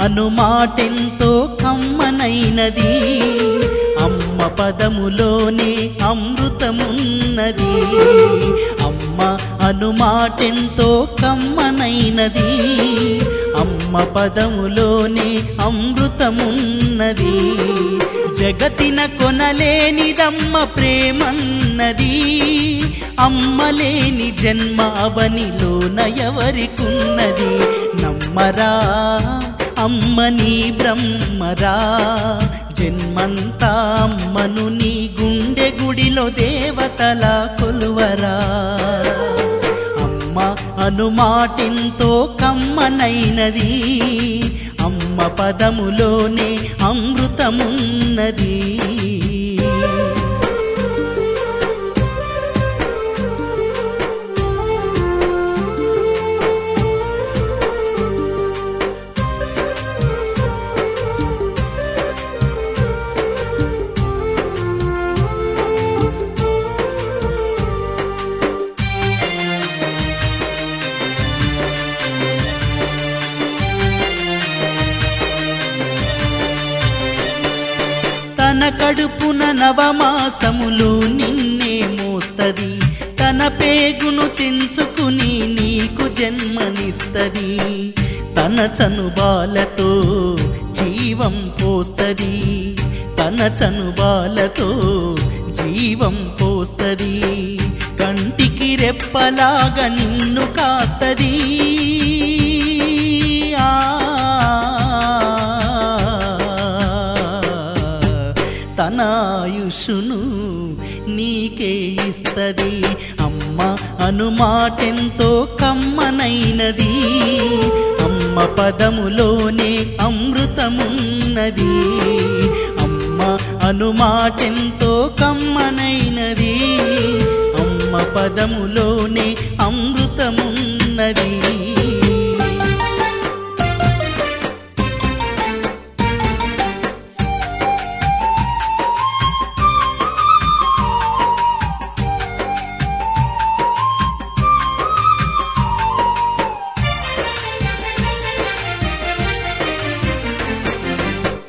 అనుమాటెంతో కమ్మనైనది, అమ్మ పదములోనే అమృతమున్నది. అమ్మ అనుమాటెంతో కమ్మనైనది, అమ్మ పదములోనే అమృతమున్నది. జగతిన కొనలేనిదమ్మ ప్రేమన్నది, అమ్మలేని జన్మ అవనిలోన ఎవరికున్నది. నమ్మరా అమ్మ నీ బ్రహ్మరా, జన్మంతా అమ్మను నీ గుండె గుడిలో దేవతలా కొలువరా. అమ్మ అనుమాటెంతో కమ్మనైనది, అమ్మ పదములోనే అమృతమున్నది. తన కడుపున నవమాసములు నిన్నే మోస్తది, తన పేగును తెంచుకుని నీకు జన్మనిస్తది. తన చనుబాలతో జీవం పోస్తది, తన చనుబాలతో జీవం పోస్తది. కంటికి రెప్పలాగా నిన్ను కాస్తది, తన ఆయుష్ను నీకే ఇస్తది. అమ్మ అనుమాటెంతో కమ్మనైనది, అమ్మ పదములోనే అమృతమున్నది. అమ్మ అనుమాటెంతో కమ్మనైనది, అమ్మ పదములోనే అమృతమున్నది.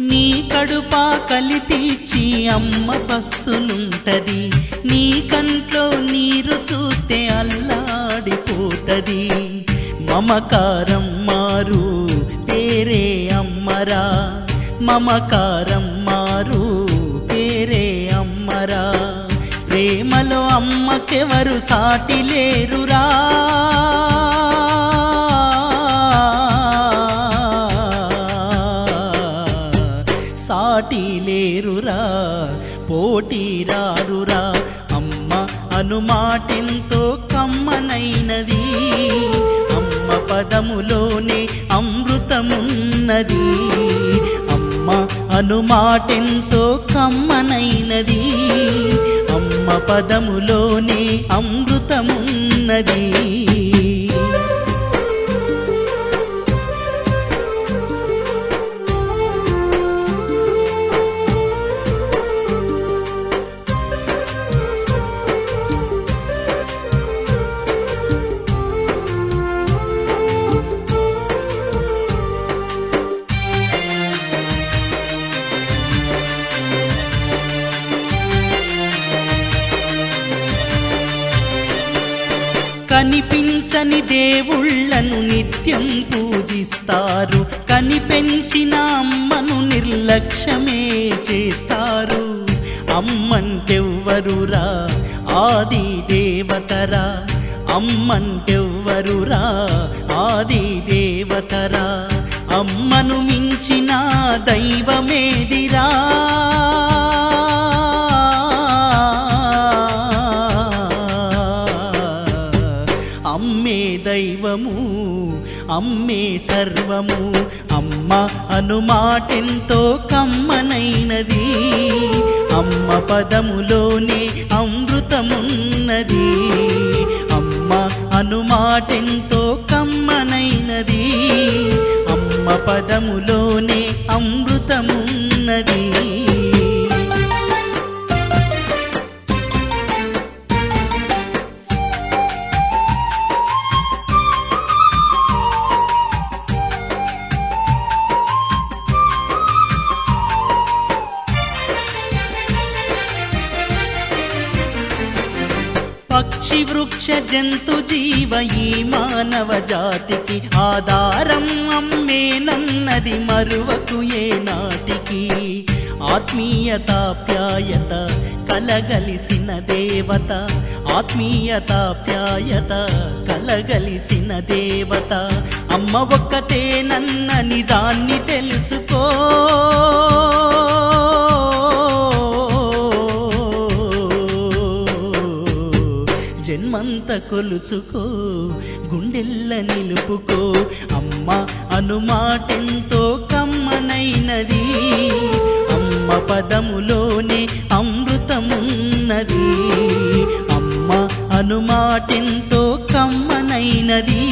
నీ కడుపా కలి తీర్చి అమ్మ పస్తులుంటది, నీ కంట్లో నీరు చూస్తే అల్లాడిపోతది. మమకారం మారు పేరే అమ్మరా, మమకారం మారు పేరే అమ్మరా. ప్రేమలో అమ్మకెవరు సాటి లేరురా, సాటి లేరురా, పోటీ రారురా. అమ్మ అనుమాటెంతో కమ్మనైనది, అమ్మ పదములోనే అమృతమున్నది. అమ్మ అనుమాటెంతో కమ్మనైనది, అమ్మ పదములోనే అమృతమున్నది. కనిపించని దేవుళ్లను నిత్యం పూజిస్తారు, కనిపెంచిన అమ్మను నిర్లక్ష్యమే చేస్తారు. అమ్మంటెవ్వరురా ఆది దేవతరా, అమ్మంటెవ్వరురా ఆది దేవతరా. అమ్మను మించిన దైవమేదిరా, అమ్మే దైవము అమ్మే సర్వము. అమ్మ అనుమాటెంతో కమ్మనైనది, అమ్మ పదములోనే అమృతమున్నది. అమ్మ అనుమాటెంతో కమ్మనైనది, అమ్మ పదములోనే అమృతమున్నది. మనుష్య జంతు జీవ ఈ మానవ జాతికి ఆధారం అమ్మేనన్నది మరువకు ఏ నాటికి. ఆత్మీయతాప్యాయత కలగలిసిన దేవత, ఆత్మీయతాప్యాయత కలగలిసిన దేవత అమ్మ ఒక్కతేనన్న నిజాన్ని తెలుసుకో. జన్మంత కొలుచుకో, గుండెల్ల నిలుపుకో, అమ్మ అనుమాటెంతో కమ్మనైనది. అమ్మ పదములోనే అమృతమున్నది, అమ్మ అనుమాటెంతో కమ్మనైనది.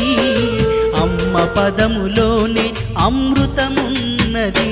అమ్మ పదములోనే అమృతమున్నది.